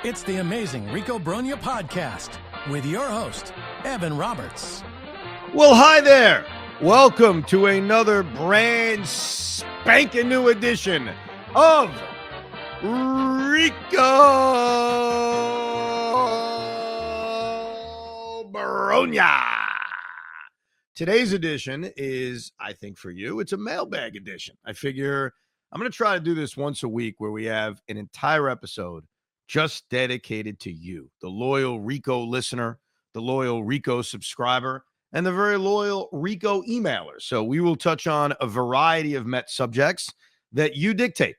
It's the amazing Rico Brogna podcast with your host, Evan Roberts. Well, hi there. Welcome to another brand spanking new edition of Rico Brogna. Today's edition is, I think for you, it's a mailbag edition. I figure I'm going to try to do this once a week where we have an entire episode just dedicated to you, the loyal Rico listener, the loyal Rico subscriber, and the very loyal Rico emailer. So we will touch on a variety of Met subjects that you dictate,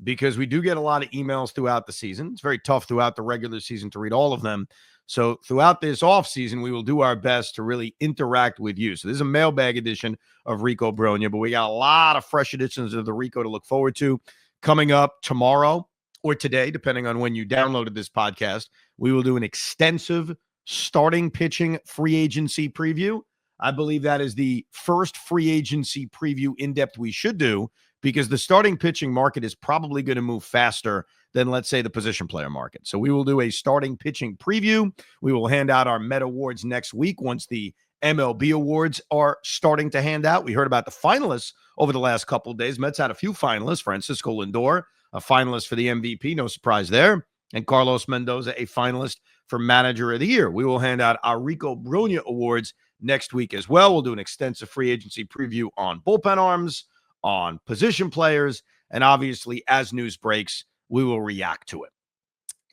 because we do get a lot of emails throughout the season. It's very tough throughout the regular season to read all of them. So throughout this offseason, we will do our best to really interact with you. So this is a mailbag edition of Rico Brogna, but we got a lot of fresh editions of the Rico to look forward to coming up tomorrow or today, depending on when you downloaded this podcast. We will do an extensive starting pitching free agency preview. I believe that is the first free agency preview in-depth we should do, because the starting pitching market is probably going to move faster than, let's say, the position player market. So we will do a starting pitching preview. We will hand out our Met Awards next week once the MLB awards are starting to hand out. We heard about the finalists over the last couple of days. Mets had a few finalists. Francisco Lindor, a finalist for the MVP, no surprise there. And Carlos Mendoza, a finalist for Manager of the Year. We will hand out our Rico Brogna Awards next week as well. We'll do an extensive free agency preview on bullpen arms, on position players, and obviously, as news breaks, we will react to it.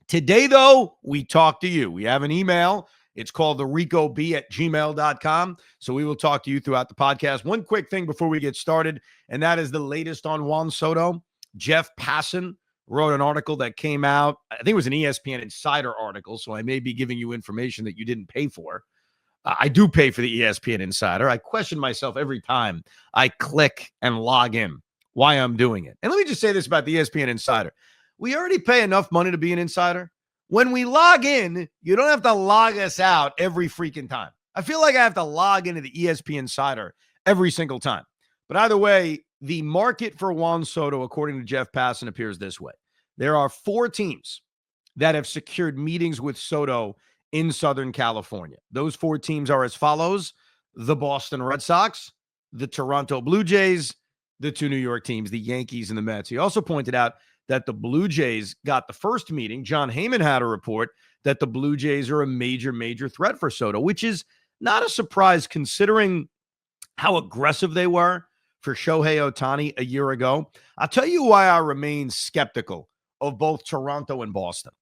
Today, though, we talk to you. We have an email. It's called the ricob@gmail.com. So we will talk to you throughout the podcast. One quick thing before we get started, and that is the latest on Juan Soto. Jeff Passan wrote an article that came out. I think it was an ESPN Insider article, so I may be giving you information that you didn't pay for. I do pay for the ESPN Insider. I question myself every time I click and log in why I'm doing it. And let me just say this about the ESPN Insider. We already pay enough money to be an insider. When we log in, you don't have to log us out every freaking time. I feel like I have to log into the ESPN Insider every single time. But either way, the market for Juan Soto, according to Jeff Passan, appears this way. There are 4 teams that have secured meetings with Soto in Southern California. Those 4 teams are as follows: the Boston Red Sox, the Toronto Blue Jays, the 2 New York teams, the Yankees and the Mets. He also pointed out that the Blue Jays got the first meeting. John Heyman had a report that the Blue Jays are a major, major threat for Soto, which is not a surprise considering how aggressive they were for Shohei Ohtani a year ago. I'll tell you why I remain skeptical of both Toronto and Boston.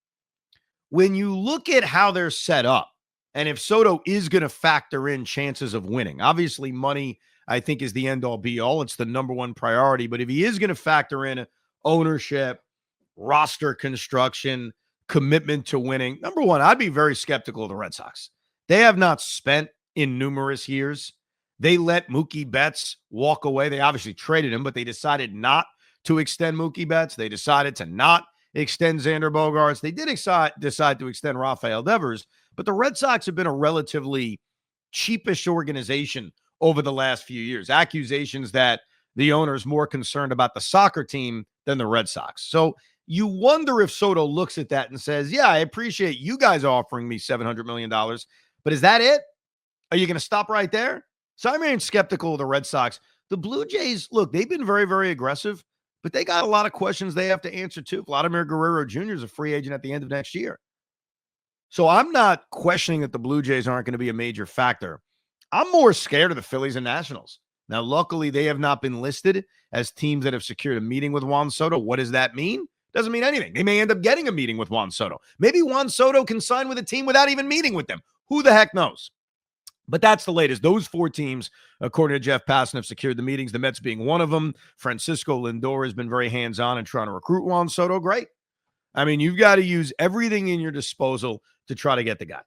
When you look at how they're set up, and if Soto is going to factor in chances of winning, obviously money, I think, is the end-all be-all. It's the number one priority. But if he is going to factor in ownership, roster construction, commitment to winning, number one, I'd be very skeptical of the Red Sox. They have not spent in numerous years. They let Mookie Betts walk away. They obviously traded him, but they decided not to extend Mookie Betts. They decided to not extend Xander Bogaerts. They did decide to extend Rafael Devers, but the Red Sox have been a relatively cheapish organization over the last few years. Accusations that the owner is more concerned about the soccer team than the Red Sox. So you wonder if Soto looks at that and says, yeah, I appreciate you guys offering me $700 million, but is that it? Are you going to stop right there? So I remain skeptical of the Red Sox. The Blue Jays, look, they've been very, very aggressive, but they got a lot of questions they have to answer too. Vladimir Guerrero Jr. is a free agent at the end of next year. So I'm not questioning that the Blue Jays aren't going to be a major factor. I'm more scared of the Phillies and Nationals. Now, luckily, they have not been listed as teams that have secured a meeting with Juan Soto. What does that mean? Doesn't mean anything. They may end up getting a meeting with Juan Soto. Maybe Juan Soto can sign with a team without even meeting with them. Who the heck knows? But that's the latest. Those 4 teams, according to Jeff Passan, have secured the meetings, the Mets being one of them. Francisco Lindor has been very hands-on in trying to recruit Juan Soto. Great. I mean, you've got to use everything in your disposal to try to get the guy.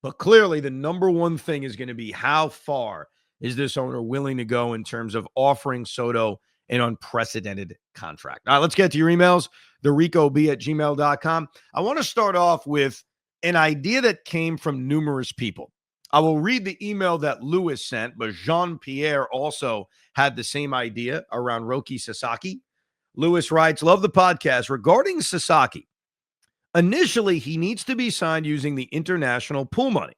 But clearly, the number one thing is going to be how far is this owner willing to go in terms of offering Soto an unprecedented contract. All right, let's get to your emails, the ricob@gmail.com. I want to start off with an idea that came from numerous people. I will read the email that Lewis sent, but Jean-Pierre also had the same idea around Roki Sasaki. Lewis writes, love the podcast. Regarding Sasaki, Initially, he needs to be signed using the international pool money.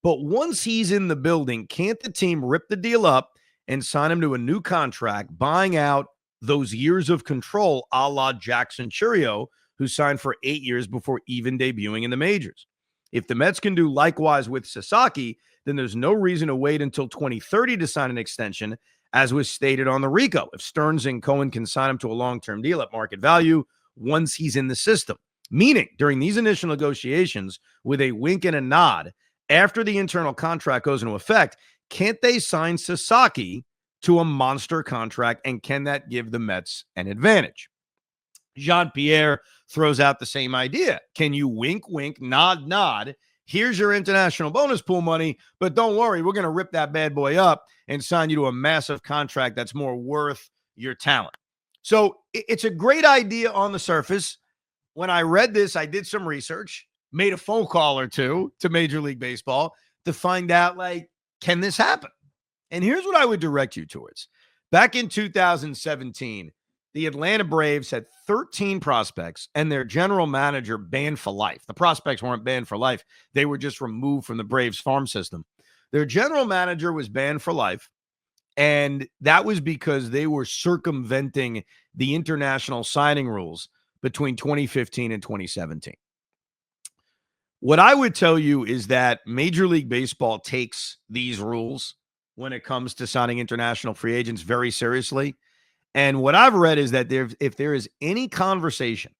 But once he's in the building, can't the team rip the deal up and sign him to a new contract, buying out those years of control a la Jackson Churio, who signed for 8 years before even debuting in the majors? If the Mets can do likewise with Sasaki, then there's no reason to wait until 2030 to sign an extension, as was stated on the Rico. If Stearns and Cohen can sign him to a long-term deal at market value once he's in the system. Meaning, during these initial negotiations, with a wink and a nod, after the internal contract goes into effect, can't they sign Sasaki to a monster contract, and can that give the Mets an advantage? Jean-Pierre throws out the same idea. Can you wink, wink, nod, nod? Here's your international bonus pool money, but don't worry, we're going to rip that bad boy up and sign you to a massive contract that's more worth your talent. So it's a great idea on the surface. When I read this, I did some research, made a phone call or two to Major League Baseball to find out, like, can this happen? And here's what I would direct you towards. Back in 2017, the Atlanta Braves had 13 prospects and their general manager banned for life. The prospects weren't banned for life. They were just removed from the Braves farm system. Their general manager was banned for life, and that was because they were circumventing the international signing rules between 2015 and 2017. What I would tell you is that Major League Baseball takes these rules when it comes to signing international free agents very seriously. And what I've read is that if there is any conversation,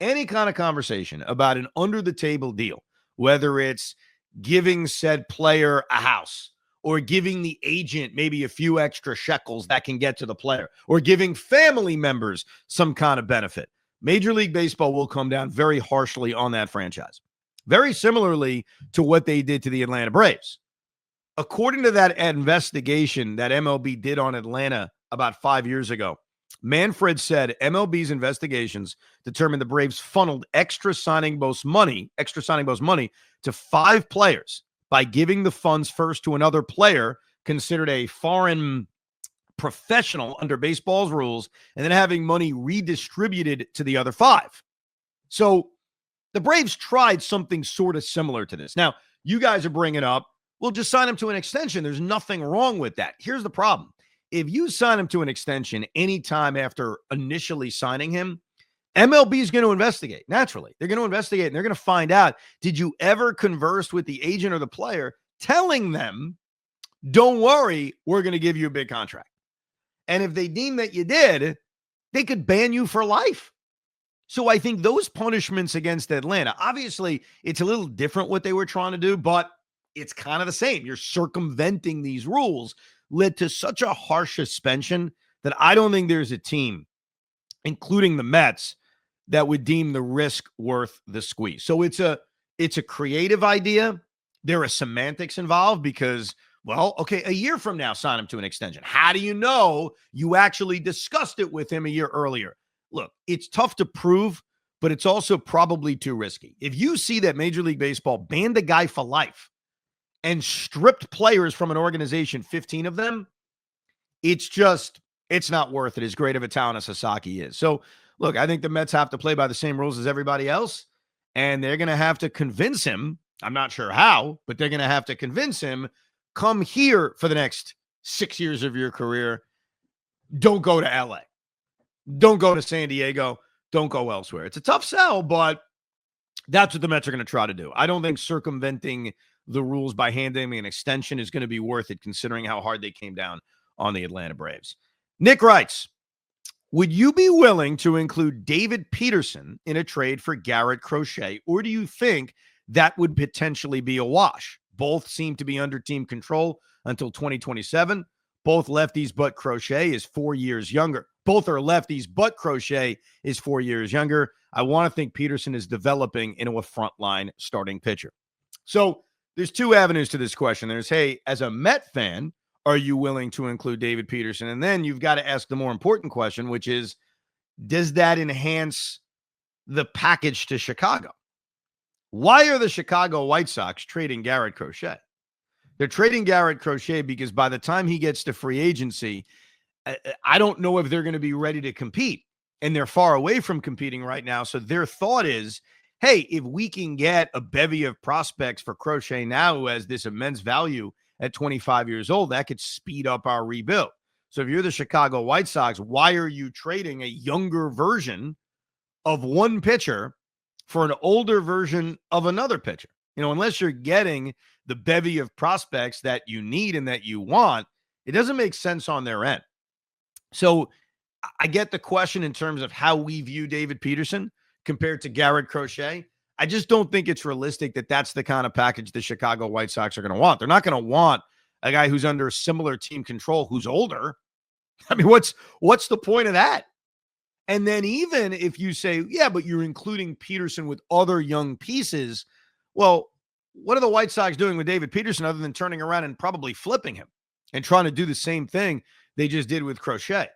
any kind of conversation about an under-the-table deal, whether it's giving said player a house or giving the agent maybe a few extra shekels that can get to the player or giving family members some kind of benefit, Major League Baseball will come down very harshly on that franchise. Very similarly to what they did to the Atlanta Braves. According to that investigation that MLB did on Atlanta about 5 years ago, Manfred said MLB's investigations determined the Braves funneled extra signing bonus money to 5 players by giving the funds first to another player considered a foreign professional under baseball's rules, and then having money redistributed to the other 5. So the Braves tried something sort of similar to this. Now, you guys are bringing up, well, just sign him to an extension. There's nothing wrong with that. Here's the problem. If you sign him to an extension anytime after initially signing him, MLB is going to investigate. Naturally, they're going to investigate, and they're going to find out, did you ever converse with the agent or the player telling them, don't worry, we're going to give you a big contract? And if they deem that you did, they could ban you for life. So I think those punishments against Atlanta, obviously, it's a little different what they were trying to do, but it's kind of the same. You're circumventing these rules, led to such a harsh suspension that I don't think there's a team, including the Mets, that would deem the risk worth the squeeze. So it's a creative idea. There are semantics involved because, well, okay, a year from now, sign him to an extension. How do you know you actually discussed it with him a year earlier? Look, it's tough to prove, but it's also probably too risky. If you see that Major League Baseball banned a guy for life and stripped players from an organization, 15 of them, it's not worth it, as great of a talent as Sasaki is. So, look, I think the Mets have to play by the same rules as everybody else, and they're going to have to convince him, I'm not sure how, but they're going to have to convince him, come here for the next 6 years of your career. Don't go to LA. Don't go to San Diego. Don't go elsewhere. It's a tough sell, but that's what the Mets are going to try to do. I don't think circumventing the rules by handing an extension is going to be worth it, considering how hard they came down on the Atlanta Braves. Nick writes, would you be willing to include David Peterson in a trade for Garrett Crochet, or do you think that would potentially be a wash? Both seem to be under team control until 2027. Both lefties, but Crochet is 4 years younger. Both are lefties, but Crochet is 4 years younger. I want to think Peterson is developing into a frontline starting pitcher. So there's 2 avenues to this question. There's, hey, as a Met fan, are you willing to include David Peterson? And then you've got to ask the more important question, which is, does that enhance the package to Chicago? Why are the Chicago White Sox trading Garrett Crochet? They're trading Garrett Crochet because by the time he gets to free agency, I don't know if they're going to be ready to compete. And they're far away from competing right now. So their thought is, hey, if we can get a bevy of prospects for Crochet now who has this immense value at 25 years old, that could speed up our rebuild. So if you're the Chicago White Sox, why are you trading a younger version of one pitcher for an older version of another pitcher? Unless you're getting the bevy of prospects that you need and that you want, it doesn't make sense on their end. So I get the question in terms of how we view David Peterson compared to Garrett Crochet. I just don't think it's realistic that that's the kind of package the Chicago White Sox are going to want. They're not going to want a guy who's under similar team control who's older. I mean, what's the point of that? And then even if you say, yeah, but you're including Peterson with other young pieces, well, what are the White Sox doing with David Peterson other than turning around and probably flipping him and trying to do the same thing they just did with Crochet?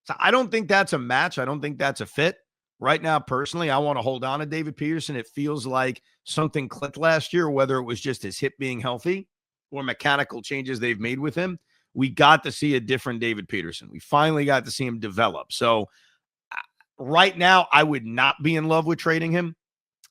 So I don't think that's a match. I don't think that's a fit. Right now, personally, I want to hold on to David Peterson. It feels like something clicked last year, whether it was just his hip being healthy or mechanical changes they've made with him. We got to see a different David Peterson. We finally got to see him develop. So right now, I would not be in love with trading him.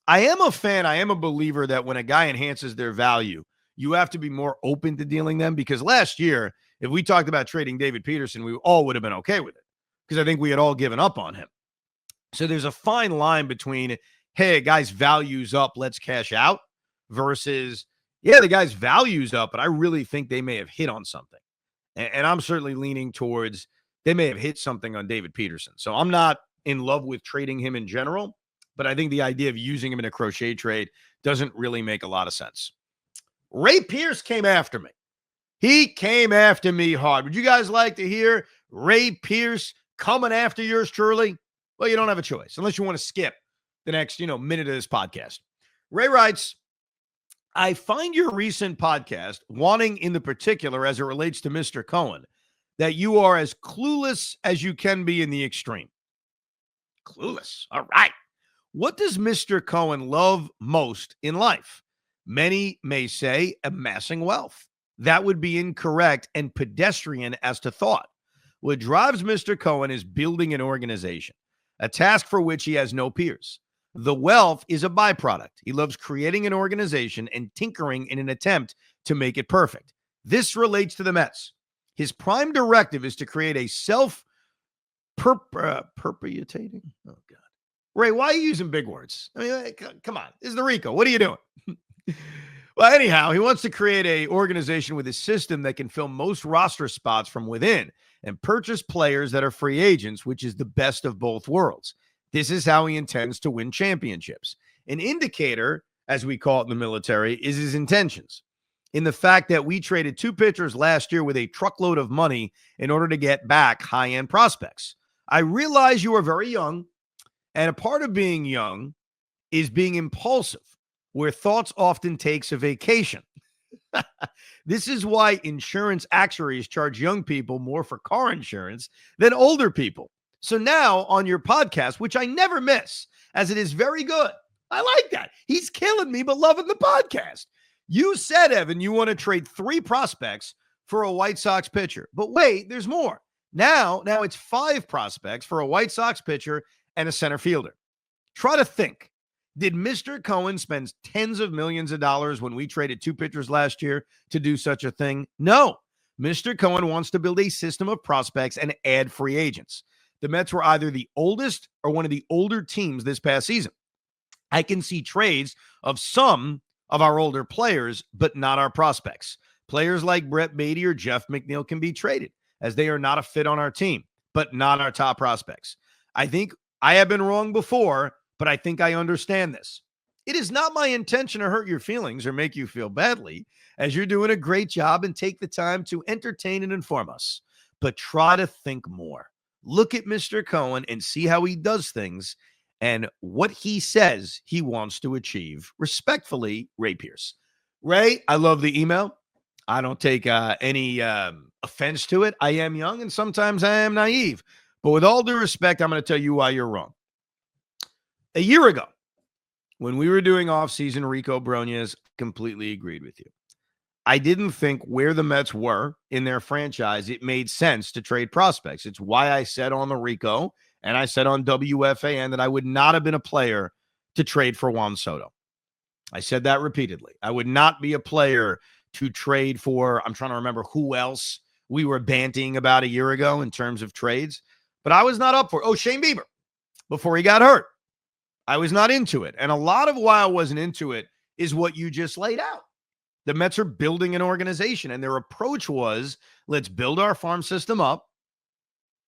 I am a fan. I am a believer that when a guy enhances their value, you have to be more open to dealing them, because last year, if we talked about trading David Peterson, we all would have been okay with it because I think we had all given up on him. So there's a fine line between, hey, a guy's value's up, let's cash out, versus, yeah, the guy's value's up, but I really think they may have hit on something. And I'm certainly leaning towards they may have hit something on David Peterson. So I'm not in love with trading him in general, but I think the idea of using him in a Crochet trade doesn't really make a lot of sense. Ray Pierce came after me. He came after me hard. Would you guys like to hear Ray Pierce coming after yours truly? Well, you don't have a choice unless you want to skip the next, minute of this podcast. Ray writes, I find your recent podcast, wanting in the particular as it relates to Mr. Cohen, that you are as clueless as you can be in the extreme. Clueless. All right. What does Mr. Cohen love most in life? Many may say amassing wealth. That would be incorrect and pedestrian as to thought. What drives Mr. Cohen is building an organization, a task for which he has no peers. The wealth is a byproduct. He loves creating an organization and tinkering in an attempt to make it perfect. This relates to the Mets. His prime directive is to create a perpetuating. Oh, God. Ray, why are you using big words? I mean, come on. This is the Rico. What are you doing? Well, anyhow, he wants to create an organization with a system that can fill most roster spots from within and purchase players that are free agents, which is the best of both worlds. This is how he intends to win championships. An indicator, as we call it in the military, is his intentions. In the fact that we traded 2 pitchers last year with a truckload of money in order to get back high-end prospects. I realize you are very young, and a part of being young is being impulsive, where thoughts often takes a vacation. This is why insurance actuaries charge young people more for car insurance than older people. So now on your podcast, which I never miss, as it is very good. I like that. He's killing me, but loving the podcast. You said, Evan, you want to trade 3 prospects for a White Sox pitcher. But wait, there's more. Now it's 5 prospects for a White Sox pitcher and a center fielder. Try to think. Did Mr. Cohen spend tens of millions of dollars when we traded 2 pitchers last year to do such a thing? No. Mr. Cohen wants to build a system of prospects and add free agents. The Mets were either the oldest or one of the older teams this past season. I can see trades of some of our older players, but not our prospects. Players like Brett Beatty or Jeff McNeil can be traded, as they are not a fit on our team, but not our top prospects. I think I have been wrong before, but I think I understand this. It is not my intention to hurt your feelings or make you feel badly, as you're doing a great job and take the time to entertain and inform us. But try to think more. Look at Mr. Cohen and see how he does things and what he says he wants to achieve. Respectfully, Ray Pierce. Ray, I love the email. I don't take any offense to it. I am young and sometimes I am naive. But with all due respect, I'm going to tell you why you're wrong. A year ago, when we were doing Offseason, Rico Brogna's completely agreed with you. I didn't think where the Mets were in their franchise, it made sense to trade prospects. It's why I said on the Rico and I said on WFAN that I would not have been a player to trade for Juan Soto. I said that repeatedly. I would not be a player to trade for. I'm trying to remember who else we were banting about a year ago in terms of trades, but I was not up for it. Oh, Shane Bieber before he got hurt. I was not into it. And a lot of why I wasn't into it is what you just laid out. The Mets are building an organization, and their approach was, let's build our farm system up.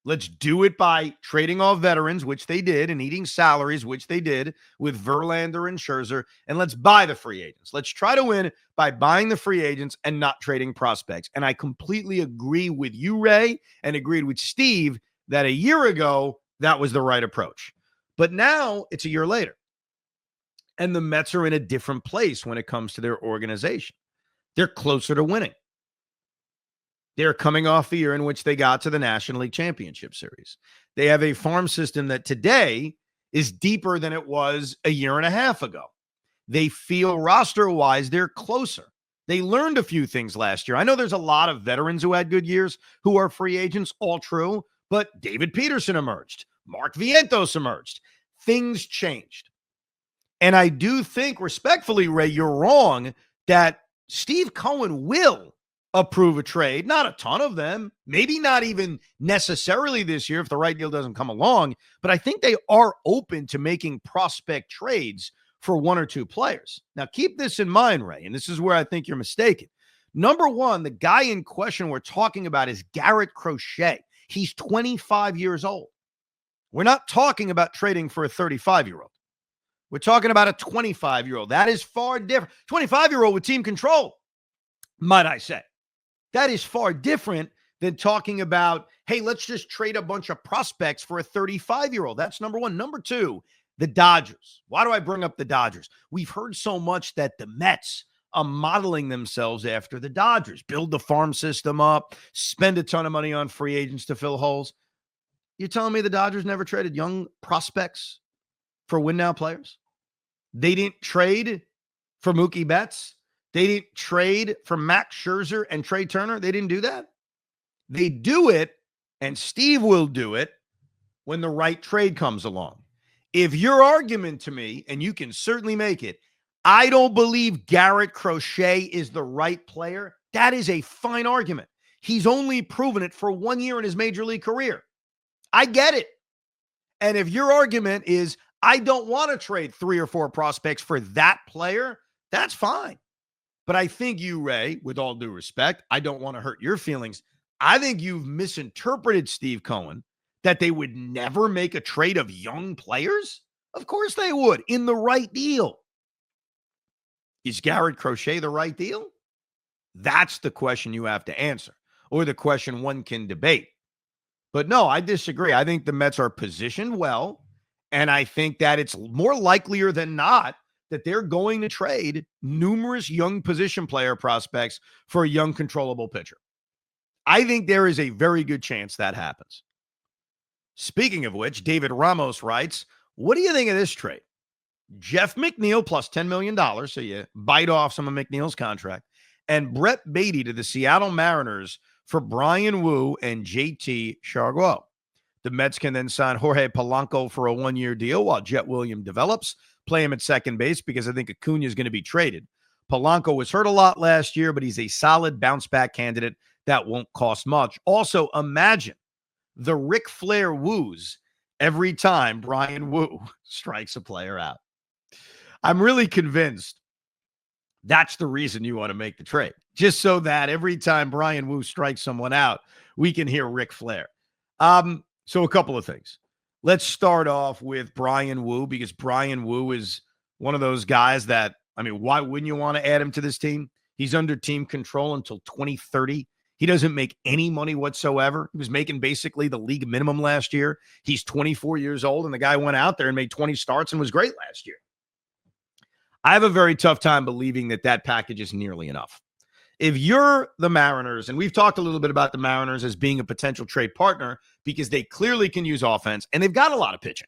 Let's do it by trading off veterans, which they did, and eating salaries, which they did with Verlander and Scherzer, and let's buy the free agents. Let's try to win by buying the free agents and not trading prospects. And I completely agree with you, Ray, and agreed with Steve that a year ago, that was the right approach. But now it's a year later, and the Mets are in a different place when it comes to their organization. They're closer to winning. They're coming off the year in which they got to the National League Championship Series. They have a farm system that today is deeper than it was a year and a half ago. They feel roster-wise they're closer. They learned a few things last year. I know there's a lot of veterans who had good years who are free agents, all true, but David Peterson emerged. Mark Vientos emerged. Things changed. And I do think, respectfully, Ray, you're wrong that Steve Cohen will approve a trade. Not a ton of them, maybe not even necessarily this year if the right deal doesn't come along, but I think they are open to making prospect trades for one or two players. Now, keep this in mind, Ray, and this is where I think you're mistaken. Number one, the guy in question we're talking about is Garrett Crochet. He's 25 years old. We're not talking about trading for a 35-year-old. We're talking about a 25-year-old. That is far different. 25-year-old with team control, might I say. That is far different than talking about, hey, let's just trade a bunch of prospects for a 35-year-old. That's number one. Number two, the Dodgers. Why do I bring up the Dodgers? We've heard so much that the Mets are modeling themselves after the Dodgers. Build the farm system up, spend a ton of money on free agents to fill holes. You're telling me the Dodgers never traded young prospects for win-now players? They didn't trade for Mookie Betts. They didn't trade for Max Scherzer and Trey Turner. They didn't do that. They do it, and Steve will do it when the right trade comes along. If your argument to me, and you can certainly make it, I don't believe Garrett Crochet is the right player, that is a fine argument. He's only proven it for 1 year in his major league career. I get it. And if your argument is, I don't want to trade 3 or 4 prospects for that player, that's fine. But I think you, Ray, with all due respect, I don't want to hurt your feelings. I think you've misinterpreted Steve Cohen, that they would never make a trade of young players. Of course they would, in the right deal. Is Garrett Crochet the right deal? That's the question you have to answer, or the question one can debate. But no, I disagree. I think the Mets are positioned well, and I think that it's more likelier than not that they're going to trade numerous young position player prospects for a young controllable pitcher. I think there is a very good chance that happens. Speaking of which, David Ramos writes, what do you think of this trade? Jeff McNeil plus $10 million, so you bite off some of McNeil's contract, and Brett Beatty to the Seattle Mariners for Brian Wu and JT Chargois. The Mets can then sign Jorge Polanco for a 1-year deal while Jet Williams develops, play him at second base because I think Acuna is going to be traded. Polanco was hurt a lot last year, but he's a solid bounce-back candidate that won't cost much. Also, imagine the Ric Flair woos every time Brian Wu strikes a player out. I'm really convinced that's the reason you want to make the trade, just so that every time Brian Wu strikes someone out, we can hear Ric Flair. So a couple of things. Let's start off with Brian Wu, because Brian Wu is one of those guys that, I mean, why wouldn't you want to add him to this team? He's under team control until 2030. He doesn't make any money whatsoever. He was making basically the league minimum last year. He's 24 years old, and the guy went out there and made 20 starts and was great last year. I have a very tough time believing that that package is nearly enough. If you're the Mariners, and we've talked a little bit about the Mariners as being a potential trade partner because they clearly can use offense, and they've got a lot of pitching.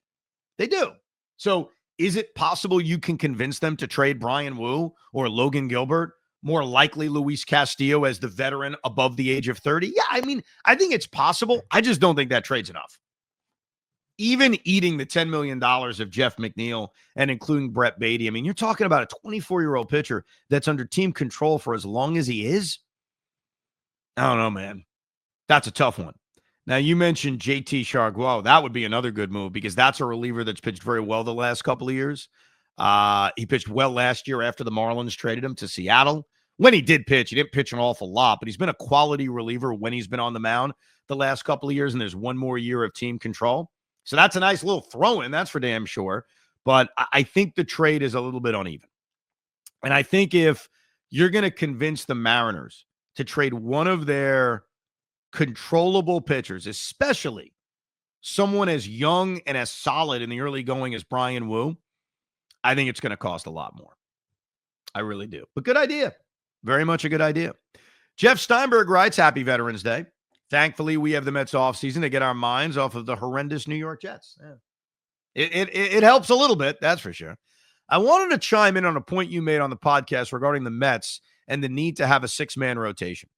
They do. So is it possible you can convince them to trade Brian Wu or Logan Gilbert? More likely Luis Castillo as the veteran above the age of 30? Yeah, I mean, I think it's possible. I just don't think that trade's enough. even eating the $10 million of Jeff McNeil and including Brett Beatty, I mean, you're talking about a 24-year-old pitcher that's under team control for as long as he is. I don't know, man. That's a tough one. Now, you mentioned JT Chargois. That would be another good move because that's a reliever that's pitched very well the last couple of years. He pitched well last year after the Marlins traded him to Seattle. When he did pitch, he didn't pitch an awful lot, but he's been a quality reliever when he's been on the mound the last couple of years, and there's one more year of team control. So that's a nice little throw-in, that's for damn sure. But I think the trade is a little bit uneven. And I think if you're going to convince the Mariners to trade one of their controllable pitchers, especially someone as young and as solid in the early going as Brian Wu, I think it's going to cost a lot more. I really do. But good idea. Very much a good idea. Jeff Steinberg writes, Happy Veterans Day. Thankfully, we have the Mets offseason to get our minds off of the horrendous New York Jets. Yeah. It helps a little bit, that's for sure. I wanted to chime in on a point you made on the podcast regarding the Mets and the need to have a six-man rotation.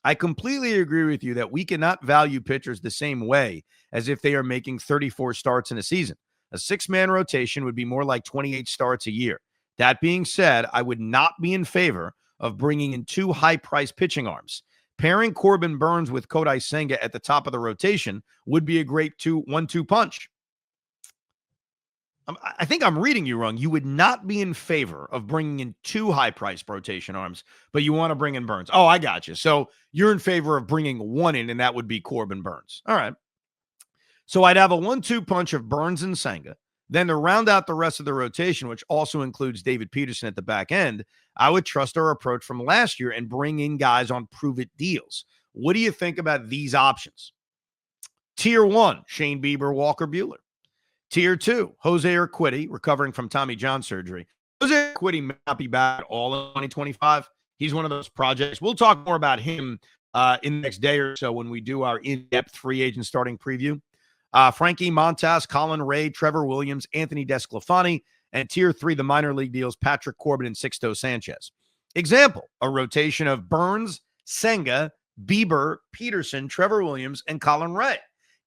I completely agree with you that we cannot value pitchers the same way as if they are making 34 starts in a season. A six-man rotation would be more like 28 starts a year. That being said, I would not be in favor of bringing in two high-priced pitching arms. Pairing Corbin Burnes with Kodai Senga at the top of the rotation would be a great 1-2 punch. I think I'm reading you wrong. You would not be in favor of bringing in two high-priced rotation arms, but you want to bring in Burnes. Oh, I got you. So you're in favor of bringing one in, and that would be Corbin Burnes. All right. So I'd have a 1-2 punch of Burnes and Senga. Then to round out the rest of the rotation, which also includes David Peterson at the back end, I would trust our approach from last year and bring in guys on prove-it deals. What do you think about these options? Tier 1, Shane Bieber, Walker Buehler. Tier 2, Jose Urquidy, recovering from Tommy John surgery. Jose Urquidy may not be back at all in 2025. He's one of those projects. We'll talk more about him in the next day or so when we do our in-depth free agent starting preview. Frankie Montas, Colin Ray, Trevor Williams, Anthony Desclafani, and Tier 3, the minor league deals, Patrick Corbin and Sixto Sanchez. Example, a rotation of Burnes, Senga, Bieber, Peterson, Trevor Williams, and Colin Ray.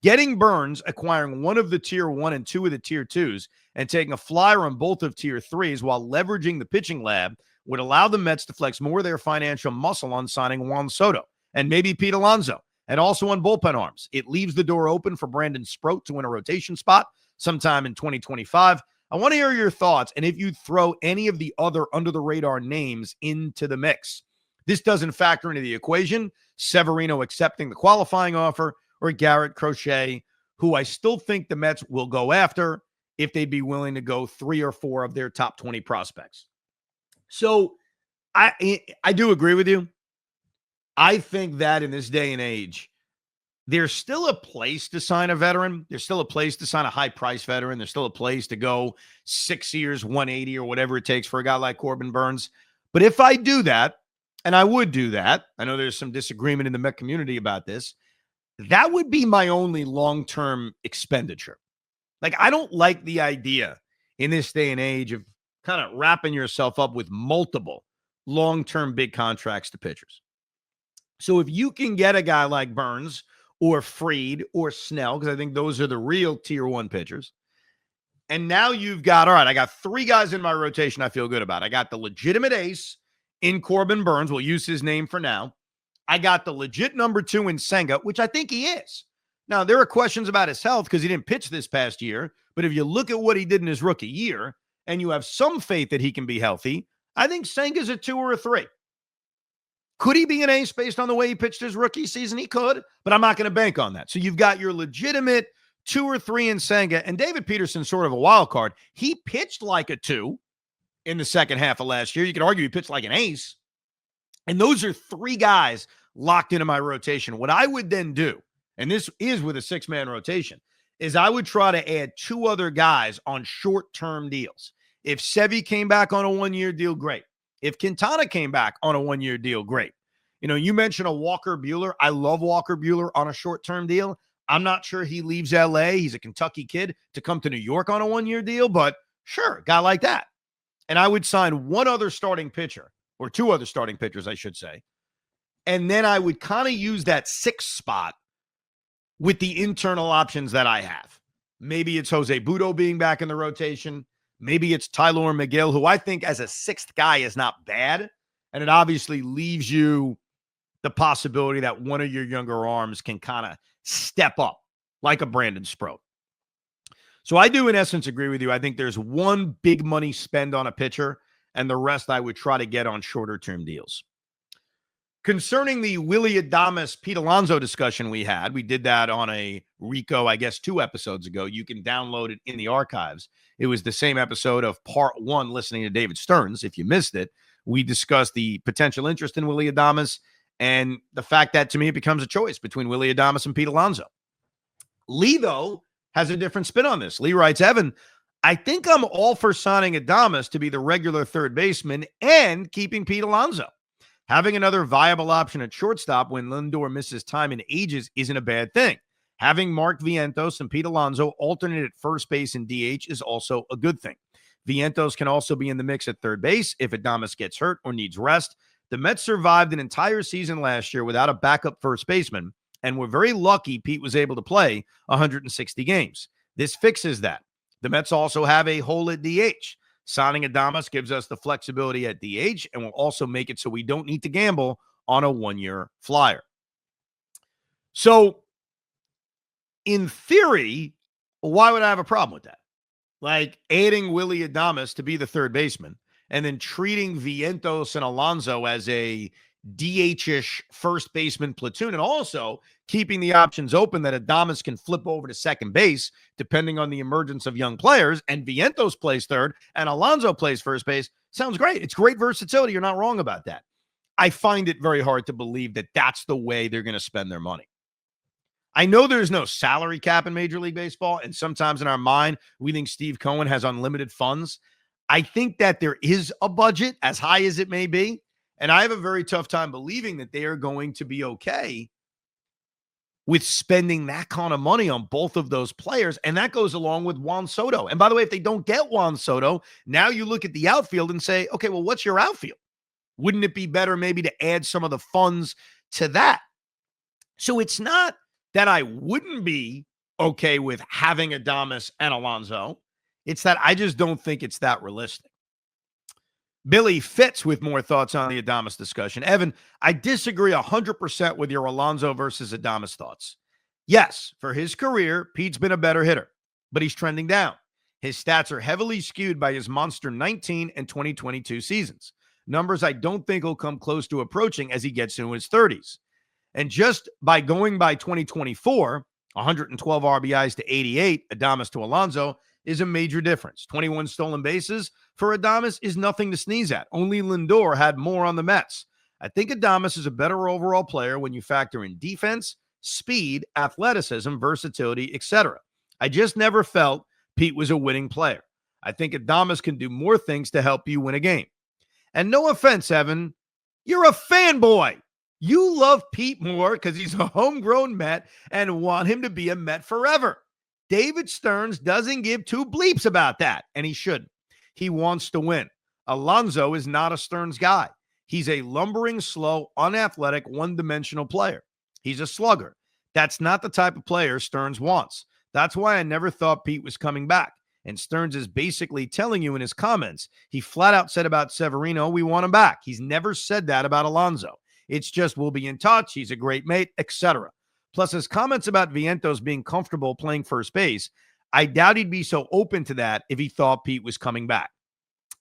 Getting Burnes, acquiring one of the Tier 1 and two of the Tier 2s, and taking a flyer on both of Tier 3s while leveraging the pitching lab would allow the Mets to flex more of their financial muscle on signing Juan Soto and maybe Pete Alonso, and also on bullpen arms. It leaves the door open for Brandon Sproat to win a rotation spot sometime in 2025. I want to hear your thoughts and if you throw any of the other under-the-radar names into the mix. This doesn't factor into the equation. Severino accepting the qualifying offer, or Garrett Crochet, who I still think the Mets will go after if they'd be willing to go 3 or 4 of their top 20 prospects. So I do agree with you. I think that in this day and age, there's still a place to sign a veteran. There's still a place to sign a high-price veteran. There's still a place to go 6 years, 180, or whatever it takes for a guy like Corbin Burnes. But if I do that, and I would do that, I know there's some disagreement in the Met community about this, that would be my only long-term expenditure. Like, I don't like the idea in this day and age of kind of wrapping yourself up with multiple long-term big contracts to pitchers. So if you can get a guy like Burnes or Fried or Snell, because I think those are the real Tier 1 pitchers, and now you've got, all right, I got 3 guys in my rotation I feel good about. I got the legitimate ace in Corbin Burnes. We'll use his name for now. I got the legit number 2 in Senga, which I think he is. Now, there are questions about his health because he didn't pitch this past year. But if you look at what he did in his rookie year and you have some faith that he can be healthy, I think Senga's a 2 or a 3. Could he be an ace based on the way he pitched his rookie season? He could, but I'm not going to bank on that. So you've got your legitimate 2 or 3 in Senga, and David Peterson's sort of a wild card. He pitched like a 2 in the second half of last year. You could argue he pitched like an ace. And those are 3 guys locked into my rotation. What I would then do, and this is with a 6-man rotation, is I would try to add 2 other guys on short-term deals. If Sevy came back on a 1-year deal, great. If Quintana came back on a 1-year deal, great. You know, you mentioned a Walker Buehler. I love Walker Buehler on a short-term deal. I'm not sure he leaves L.A. He's a Kentucky kid to come to New York on a 1-year deal, but sure, guy like that. And I would sign 1 other starting pitcher, or 2 other starting pitchers, I should say. And then I would kind of use that 6th spot with the internal options that I have. Maybe it's Jose Budo being back in the rotation. Maybe it's Tyler McGill, who I think as a sixth guy is not bad. And it obviously leaves you the possibility that one of your younger arms can kind of step up like a Brandon Sproat. So I do, in essence, agree with you. I think there's one big money spend on a pitcher, and the rest I would try to get on shorter-term deals. Concerning the Willy Adames, Pete Alonso discussion we had, we did that on a Rico, I guess, 2 episodes ago. You can download it in the archives. It was the same episode of part 1 listening to David Stearns. If you missed it, we discussed the potential interest in Willy Adames and the fact that, to me, it becomes a choice between Willy Adames and Pete Alonso. Lee, though, has a different spin on this. Lee writes, Evan, I think I'm all for signing Adames to be the regular third baseman and keeping Pete Alonso. Having another viable option at shortstop when Lindor misses time and ages isn't a bad thing. Having Mark Vientos and Pete Alonso alternate at first base and DH is also a good thing. Vientos can also be in the mix at third base if Adames gets hurt or needs rest. The Mets survived an entire season last year without a backup first baseman, and we're very lucky Pete was able to play 160 games. This fixes that. The Mets also have a hole at DH. Signing Adames gives us the flexibility at DH and will also make it so we don't need to gamble on a one-year flyer. So, in theory, why would I have a problem with that? Like adding Willy Adames to be the third baseman and then treating Vientos and Alonso as a DH-ish first baseman platoon, and also keeping the options open that Adames can flip over to second base depending on the emergence of young players, and Vientos plays third and Alonso plays first base. Sounds great. It's great versatility. You're not wrong about that. I find it very hard to believe that that's the way they're going to spend their money. I know there's no salary cap in Major League Baseball, and sometimes in our mind, we think Steve Cohen has unlimited funds. I think that there is a budget, as high as it may be, and I have a very tough time believing that they are going to be okay with spending that kind of money on both of those players, and that goes along with Juan Soto. And by the way, if they don't get Juan Soto, now you look at the outfield and say, okay, well, what's your outfield? Wouldn't it be better maybe to add some of the funds to that? So it's not that I wouldn't be okay with having Adames and Alonso. It's that I just don't think it's that realistic. Billy Fitz with more thoughts on the Adames discussion. Evan, I disagree 100% with your Alonso versus Adames thoughts. Yes, for his career, Pete's been a better hitter, but he's trending down. His stats are heavily skewed by his monster 19 and 2022 seasons. Numbers I don't think will come close to approaching as he gets into his 30s. And just by going by 2024, 112 RBIs to 88, Adames to Alonso, is a major difference. 21 stolen bases for Adames is nothing to sneeze at. Only Lindor had more on the Mets. I think Adames is a better overall player when you factor in defense, speed, athleticism, versatility, etc. I just never felt Pete was a winning player. I think Adames can do more things to help you win a game. And no offense, Evan, you're a fanboy. You love Pete more because he's a homegrown Met and want him to be a Met forever. David Stearns doesn't give two bleeps about that, and he shouldn't. He wants to win. Alonso is not a Stearns guy. He's a lumbering, slow, unathletic, one-dimensional player. He's a slugger. That's not the type of player Stearns wants. That's why I never thought Pete was coming back. And Stearns is basically telling you in his comments, he flat out said about Severino, we want him back. He's never said that about Alonso. It's just, we'll be in touch. He's a great mate, etc. Plus, his comments about Vientos being comfortable playing first base, I doubt he'd be so open to that if he thought Pete was coming back.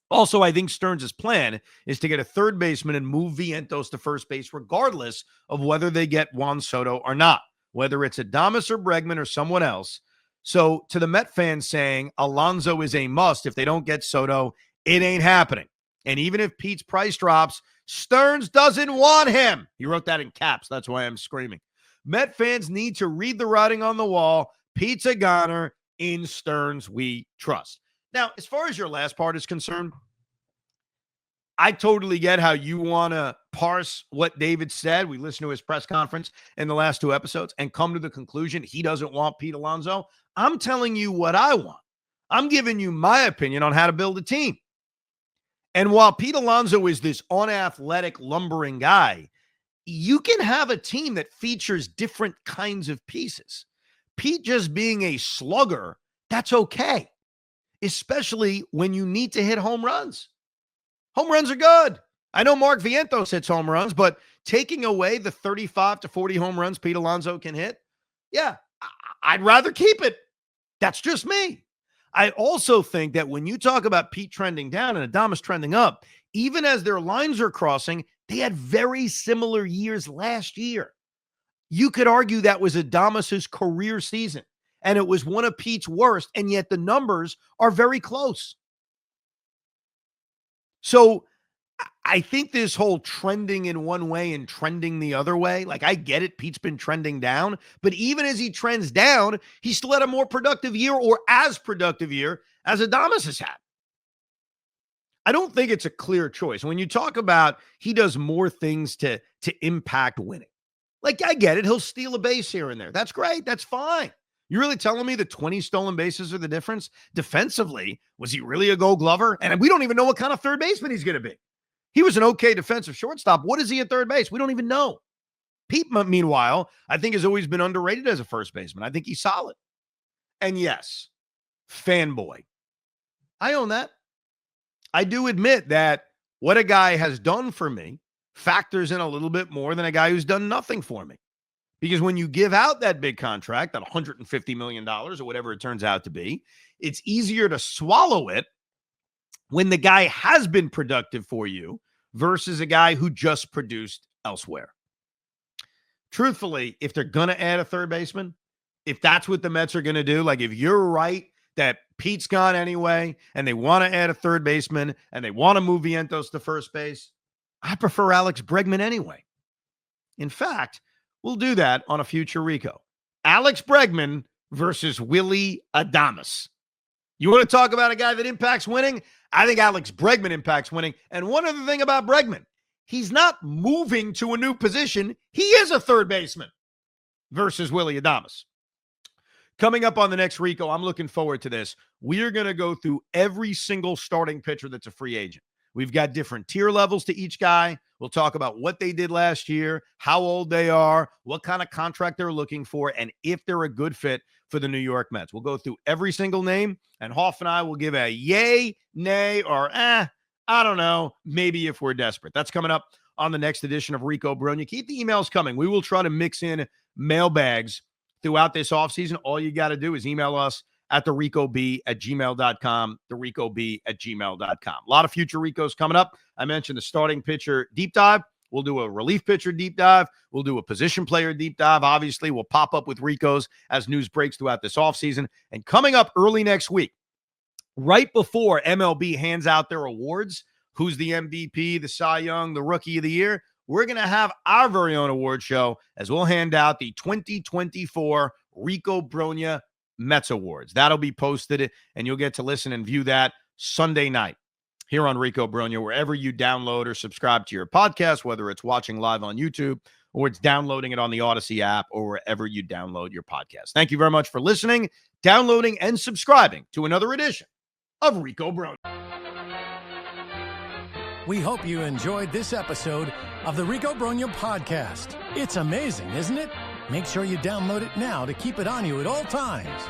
Also, I think Stearns' plan is to get a third baseman and move Vientos to first base regardless of whether they get Juan Soto or not, whether it's Adames or Bregman or someone else. So to the Met fans saying Alonso is a must if they don't get Soto, it ain't happening. And even if Pete's price drops, Stearns doesn't want him. He wrote that in caps. That's why I'm screaming. Met fans need to read the writing on the wall. Pete's a goner. In Stearns we trust. Now, as far as your last part is concerned, I totally get how you want to parse what David said. We listened to his press conference in the last 2 episodes and come to the conclusion he doesn't want Pete Alonso. I'm telling you what I want. I'm giving you my opinion on how to build a team. And while Pete Alonso is this unathletic, lumbering guy, you can have a team that features different kinds of pieces. Pete just being a slugger That's okay, especially when you need to hit home runs. Home runs are good. I know Mark Vientos hits home runs, but taking away the 35 to 40 home runs Pete Alonso can hit, yeah, I'd rather keep it. That's just me. I also think that when you talk about Pete trending down and Adames trending up, even as their lines are crossing, they had very similar years last year. You could argue that was Adames' career season, and it was one of Pete's worst, and yet the numbers are very close. So I think this whole trending in one way and trending the other way, like I get it, Pete's been trending down, but even as he trends down, he still had a more productive year or as productive year as Adames has had. I don't think it's a clear choice. When you talk about he does more things to impact winning, like I get it, he'll steal a base here and there. That's great. That's fine. You really telling me the 20 stolen bases are the difference? Defensively, was he really a Gold Glover? And we don't even know what kind of third baseman he's going to be. He was an okay defensive shortstop. What is he at third base? We don't even know. Pete, meanwhile, I think has always been underrated as a first baseman. I think he's solid. And yes, fanboy. I own that. I do admit that what a guy has done for me factors in a little bit more than a guy who's done nothing for me. Because when you give out that big contract, that $150 million or whatever it turns out to be, it's easier to swallow it when the guy has been productive for you versus a guy who just produced elsewhere. Truthfully, if they're going to add a third baseman, if that's what the Mets are going to do, like if you're right that Pete's gone anyway and they want to add a third baseman and they want to move Vientos to first base, I prefer Alex Bregman anyway. In fact, we'll do that on a future Rico. Alex Bregman versus Willie Adames. You want to talk about a guy that impacts winning? I think Alex Bregman impacts winning. And one other thing about Bregman, he's not moving to a new position. He is a third baseman versus Willie Adames. Coming up on the next Rico, I'm looking forward to this. We are going to go through every single starting pitcher that's a free agent. We've got different tier levels to each guy. We'll talk about what they did last year, how old they are, what kind of contract they're looking for, and if they're a good fit for the New York Mets. We'll go through every single name, and Hoff and I will give a yay, nay, or I don't know, maybe if we're desperate. That's coming up on the next edition of Rico Brogna. Keep the emails coming. We will try to mix in mailbags throughout this offseason. All you got to do is email us at thericob@gmail.com, thericob@gmail.com. A lot of future Ricos coming up. I mentioned the starting pitcher deep dive. We'll do a relief pitcher deep dive. We'll do a position player deep dive. Obviously, we'll pop up with Ricos as news breaks throughout this offseason. And coming up early next week, right before MLB hands out their awards, who's the MVP, the Cy Young, the Rookie of the Year, we're going to have our very own award show as we'll hand out the 2024 Rico Brogna Mets Awards. That'll be posted, and you'll get to listen and view that Sunday night here on Rico Brogna, wherever you download or subscribe to your podcast, whether it's watching live on YouTube or it's downloading it on the Odyssey app or wherever you download your podcast. Thank you very much for listening, downloading, and subscribing to another edition of Rico Brogna. We hope you enjoyed this episode of the Rico Brogna podcast. It's amazing, isn't it? Make sure you download it now to keep it on you at all times.